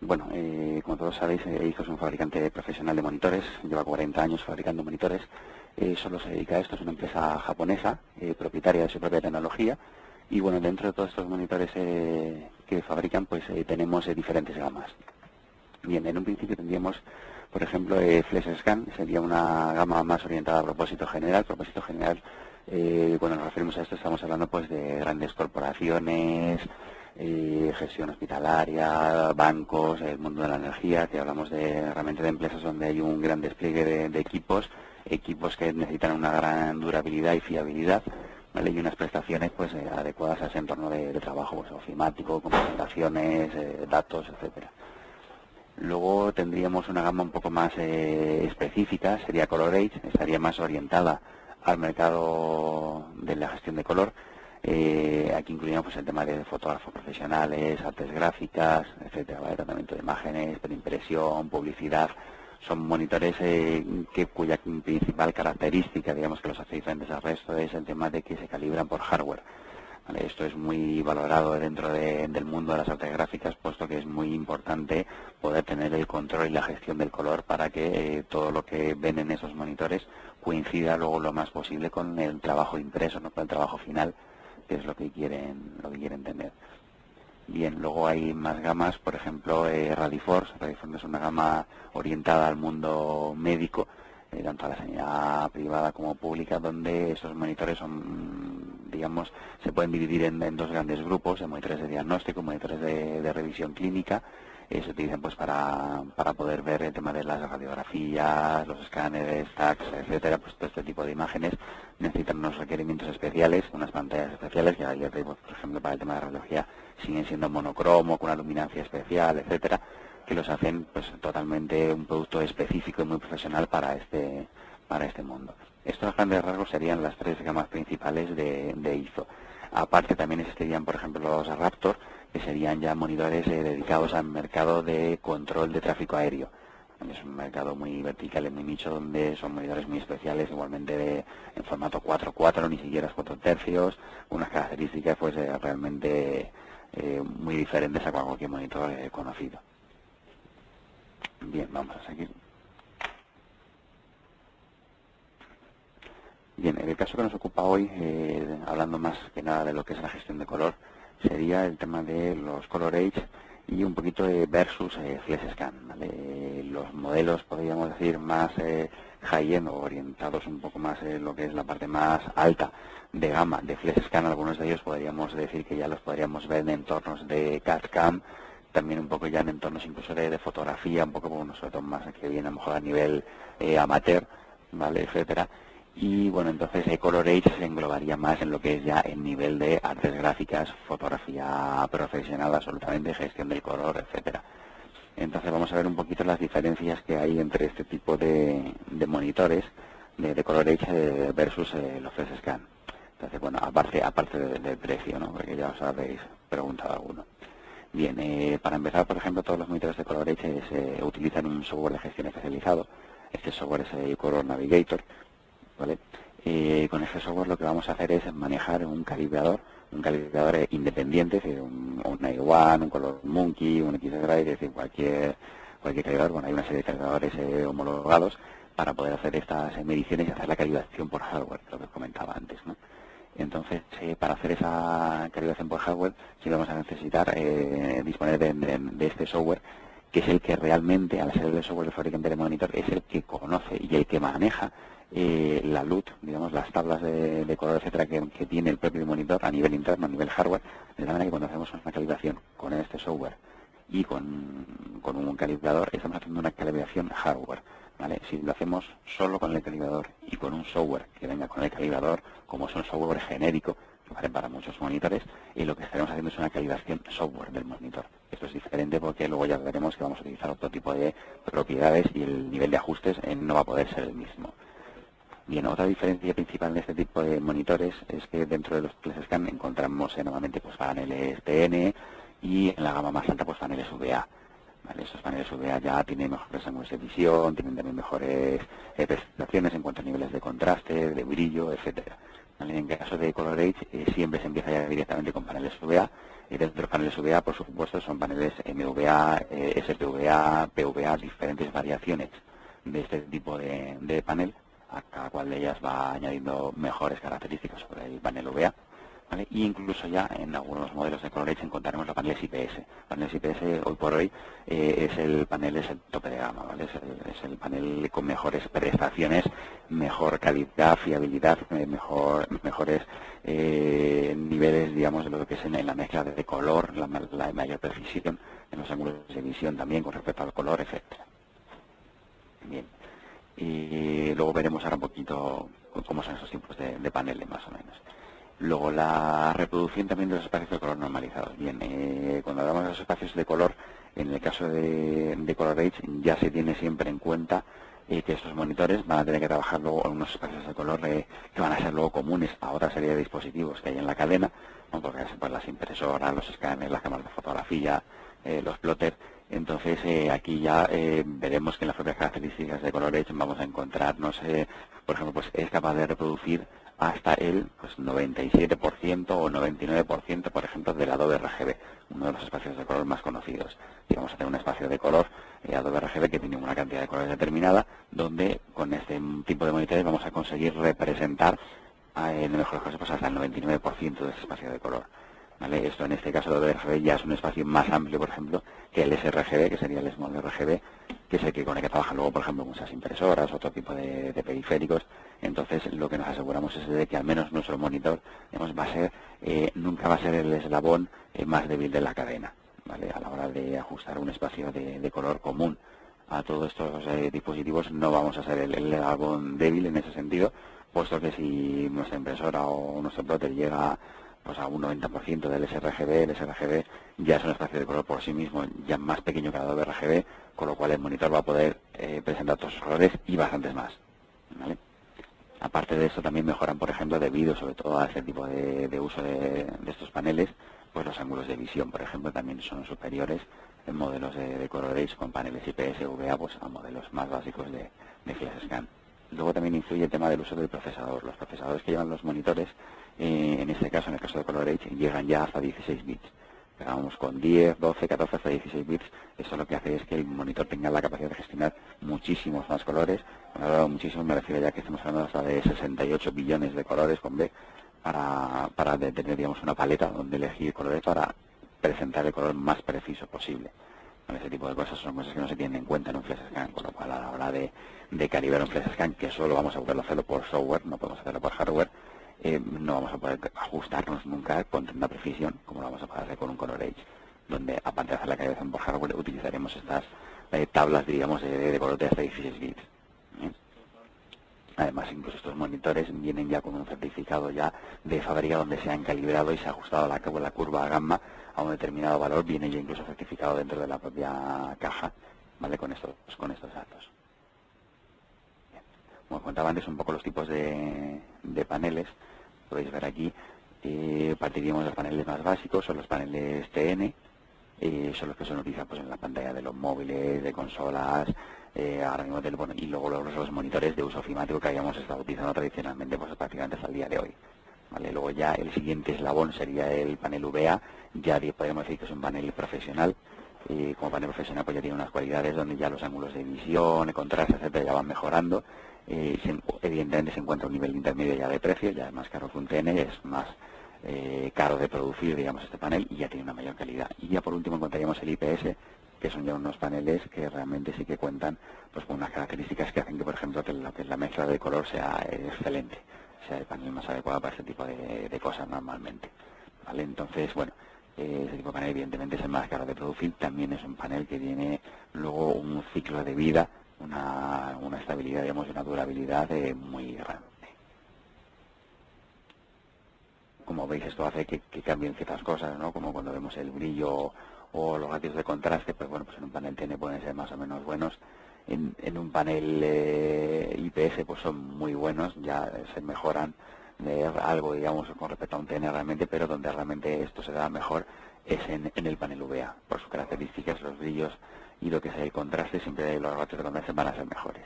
Bueno, como todos sabéis, Eizo es un fabricante profesional de monitores, lleva 40 años fabricando monitores, solo se dedica a esto, es una empresa japonesa, propietaria de su propia tecnología, y bueno, dentro de todos estos monitores que fabrican, pues tenemos diferentes gamas. Bien, en un principio tendríamos, por ejemplo, FlexScan, sería una gama más orientada a propósito general. Propósito general, cuando nos referimos a esto, estamos hablando pues de grandes corporaciones, gestión hospitalaria, bancos, el mundo de la energía, que hablamos realmente de empresas donde hay un gran despliegue de equipos que necesitan una gran durabilidad y fiabilidad, ¿vale? Y unas prestaciones pues adecuadas a ese entorno de trabajo, pues ofimático, con presentaciones, datos, etcétera. Luego tendríamos una gama un poco más específica, sería ColorAge, estaría más orientada al mercado de la gestión de color. Aquí incluiríamos pues, el tema de fotógrafos profesionales, artes gráficas, etcétera, ¿vale? Tratamiento de imágenes, preimpresión, publicidad. Son monitores cuya principal característica, digamos, que los hace diferentes al resto, es el tema de que se calibran por hardware. Vale, esto es muy valorado dentro del mundo de las artes gráficas, puesto que es muy importante poder tener el control y la gestión del color para que todo lo que ven en esos monitores coincida luego lo más posible con el trabajo impreso, ¿no? Con el trabajo final, que es lo que quieren tener. Bien, luego hay más gamas, por ejemplo, Radiforce. Radiforce es una gama orientada al mundo médico, tanto a la sanidad privada como pública, donde esos monitores son, digamos, se pueden dividir en dos grandes grupos, monitores de diagnóstico, monitores de revisión clínica. Se utilizan pues para poder ver el tema de las radiografías, los escáneres, tags, etcétera. Pues todo este tipo de imágenes necesitan unos requerimientos especiales, unas pantallas especiales, que hay, por ejemplo, para el tema de radiología siguen siendo monocromo, con una luminancia especial, etcétera, que los hacen pues totalmente un producto específico y muy profesional para este mundo. Estos grandes rasgos serían las tres gamas principales de Eizo. Aparte también existirían, por ejemplo, los Raptor, que serían ya monitores dedicados al mercado de control de tráfico aéreo. Es un mercado muy vertical y muy nicho, donde son monitores muy especiales, igualmente en formato 4:4, ni siquiera es 4 tercios, unas características pues realmente muy diferentes a cualquier monitor conocido. Bien, vamos a seguir. Bien, el caso que nos ocupa hoy, hablando más que nada de lo que es la gestión de color, sería el tema de los ColorAge y un poquito de versus FlexScan, ¿vale? Los modelos, podríamos decir, más high-end o orientados un poco más en lo que es la parte más alta de gama de FlexScan. Algunos de ellos podríamos decir que ya los podríamos ver en entornos de CAD-CAM, también un poco ya en entornos incluso de fotografía, un poco bueno, sobre todo más que viene a lo mejor a nivel amateur, ¿vale? Etcétera. Y bueno, entonces ColorAge se englobaría más en lo que es ya el nivel de artes gráficas, fotografía profesional, absolutamente, gestión del color, etcétera. Entonces vamos a ver un poquito las diferencias que hay entre este tipo de monitores de ColorAge versus los FlexScan. Entonces, bueno, aparte del precio, ¿no? Porque ya os habéis preguntado alguno. Bien, para empezar, por ejemplo, todos los monitores de ColorAge se utilizan un software de gestión especializado. Este software es el Color Navigator, ¿vale? Con este software lo que vamos a hacer es manejar un calibrador independiente, es decir, un i1, un Color Monkey, un X-Drive, es decir, cualquier calibrador. Bueno, hay una serie de calibradores homologados para poder hacer estas mediciones y hacer la calibración por hardware, lo que os comentaba antes, ¿no? Entonces, para hacer esa calibración por hardware, sí vamos a necesitar disponer de este software, que es el que realmente, al ser el software del fabricante de monitor, es el que conoce y el que maneja la luz, digamos, las tablas de color, etcétera, que tiene el propio monitor a nivel interno, a nivel hardware, de la manera que cuando hacemos una calibración con este software y con un calibrador, estamos haciendo una calibración hardware, ¿vale? Si lo hacemos solo con el calibrador y con un software que venga con el calibrador, como es un software genérico, que vale para muchos monitores, y lo que estaremos haciendo es una calibración software del monitor. Esto es diferente porque luego ya veremos que vamos a utilizar otro tipo de propiedades y el nivel de ajustes no va a poder ser el mismo. Bien, otra diferencia principal de este tipo de monitores es que dentro de los FlexScan encontramos nuevamente pues, paneles TN y en la gama más alta pues paneles VA. ¿Vale? Estos paneles VA ya tienen mejores ángulos de visión, tienen también mejores prestaciones en cuanto a niveles de contraste, de brillo, etcétera. ¿Vale? En caso de ColorAge siempre se empieza ya directamente con paneles VA. Y dentro de los paneles VA, por supuesto, son paneles MVA, SPVA, PVA, diferentes variaciones de este tipo de panel, a cada cual de ellas va añadiendo mejores características sobre el panel VA. ¿Vale? Y incluso ya en algunos modelos de ColorEdge encontraremos los paneles IPS. Paneles IPS hoy por hoy es el tope de gama, ¿vale? Es el panel con mejores prestaciones, mejor calidad, fiabilidad, mejores niveles, digamos, de lo que es en la mezcla de color, la mayor precisión en los ángulos de visión también con respecto al color, etcétera. Bien. Y luego veremos ahora un poquito cómo son esos tipos de paneles, más o menos. Luego la reproducción también de los espacios de color normalizados. Bien, cuando hablamos de los espacios de color, en el caso de ColorEdge ya se tiene siempre en cuenta que estos monitores van a tener que trabajar luego en unos espacios de color que van a ser luego comunes a otra serie de dispositivos que hay en la cadena, ¿no? Porque pues, las impresoras, los escáneres, las cámaras de fotografía, los plotters. Entonces aquí ya veremos que en las propias características de ColorEdge vamos a encontrarnos, por ejemplo, pues es capaz de reproducir hasta el 97% o 99%, por ejemplo, del Adobe RGB, uno de los espacios de color más conocidos. Y vamos a tener un espacio de color Adobe RGB que tiene una cantidad de colores determinada, donde con este tipo de monitores vamos a conseguir representar, en el mejor caso, pues hasta el 99% de ese espacio de color. ¿Vale? Esto en este caso de Adobe RGB ya es un espacio más amplio, por ejemplo, que el sRGB, que sería el Small RGB, que es el que con el que trabajan luego, por ejemplo, muchas impresoras, otro tipo de periféricos. Entonces, lo que nos aseguramos es de que al menos nuestro monitor, digamos, nunca va a ser el eslabón más débil de la cadena, ¿vale? A la hora de ajustar un espacio de color común a todos estos dispositivos, no vamos a ser el eslabón débil en ese sentido, puesto que si nuestra impresora o nuestro plotter llega pues a un 90% del sRGB, el sRGB ya es un espacio de color por sí mismo ya más pequeño que el Adobe RGB, con lo cual el monitor va a poder presentar todos esos colores y bastantes más, ¿vale? Aparte de esto también mejoran, por ejemplo, debido sobre todo a este tipo de uso de estos paneles, pues los ángulos de visión, por ejemplo, también son superiores en modelos de ColorEdge con paneles IPS VA pues a modelos más básicos de FlashScan. Luego también influye el tema del uso del procesador. Los procesadores que llevan los monitores, en este caso, en el caso de ColorEdge, llegan ya hasta 16 bits. Vamos con 10, 12, 14 hasta 16 bits. Eso lo que hace es que el monitor tenga la capacidad de gestionar muchísimos más colores. Cuando muchísimo me refiero ya que estamos hablando hasta de 68 billones de colores con B para tener, digamos, una paleta donde elegir colores para presentar el color más preciso posible. Ese tipo de cosas son cosas que no se tienen en cuenta en un FlashScan, con lo cual a la hora de calibrar un FlashScan, que solo vamos a poder hacerlo por software, no podemos hacerlo por hardware, no vamos a poder ajustarnos nunca con tanta precisión como lo vamos a poder hacer con un ColorEdge, donde aparte de hacer la calibración por hardware utilizaremos estas tablas, digamos, de color de hasta 16 bits. Además, incluso estos monitores vienen ya con un certificado ya de fábrica donde se han calibrado y se ha ajustado la curva gamma a un determinado valor, viene ya incluso certificado dentro de la propia caja, ¿vale? Con estos datos. Bien. Como contaba antes, un poco los tipos de paneles, podéis ver aquí, partiríamos de los paneles más básicos, son los paneles TN, son los que se utilizan pues en la pantalla de los móviles, de consolas, ahora mismo y luego los monitores de uso ofimático que habíamos estado utilizando tradicionalmente pues prácticamente hasta el día de hoy. ¿Vale? Luego ya el siguiente eslabón sería el panel VA, ya podemos decir que es un panel profesional. Como panel profesional pues ya tiene unas cualidades donde ya los ángulos de visión, el contraste, etcétera, ya van mejorando. Evidentemente se encuentra un nivel intermedio ya de precio, ya es más caro que un TN, es más caro de producir, digamos, este panel, y ya tiene una mayor calidad. Y ya por último encontraríamos el IPS, que son ya unos paneles que realmente sí que cuentan pues con unas características que hacen que, por ejemplo, que la mezcla de color sea excelente, sea el panel más adecuado para este tipo de cosas normalmente, ¿vale? Entonces, bueno, este tipo de panel evidentemente es el más caro de producir, también es un panel que tiene luego un ciclo de vida, una estabilidad, digamos, y una durabilidad muy grande. Como veis, esto hace que cambien ciertas cosas, ¿no? Como cuando vemos el brillo o los ratios de contraste, pues bueno, pues en un panel TN pueden ser más o menos buenos. En un panel IPS pues son muy buenos, ya se mejoran algo, digamos, con respecto a un TN realmente, pero donde realmente esto se da mejor es en el panel VA. Por sus características, los brillos y lo que es el contraste, siempre los ratios de contraste van a ser mejores.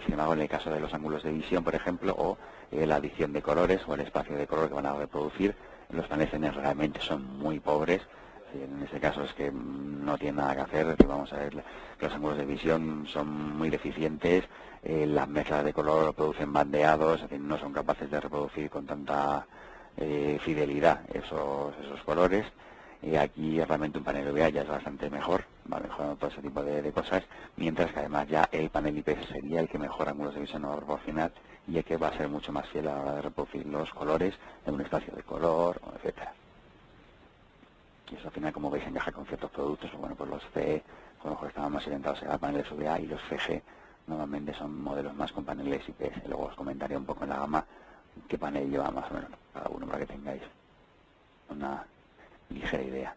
Sin embargo, en el caso de los ángulos de visión, por ejemplo, o la adición de colores o el espacio de color que van a reproducir, Los paneles CN realmente son muy pobres. En este caso es que no tiene nada que hacer, que vamos a ver, los ángulos de visión son muy deficientes, las mezclas de color lo producen bandeados, es decir, no son capaces de reproducir con tanta fidelidad esos colores. Y aquí realmente un panel EVA ya es bastante mejor, va mejorando todo ese tipo de cosas, mientras que además ya el panel IPS sería el que mejor ángulos de visión nos va a proporcionar y el que va a ser mucho más fiel a la hora de reproducir los colores en un espacio de color, etcétera. Y eso al final, como veis, encaja con ciertos productos. Bueno, pues los CE, a lo mejor estaban más orientados a paneles VA, y los CG normalmente son modelos más con paneles IPS. Luego os comentaré un poco en la gama qué panel lleva más o menos cada uno para que tengáis una ligera idea.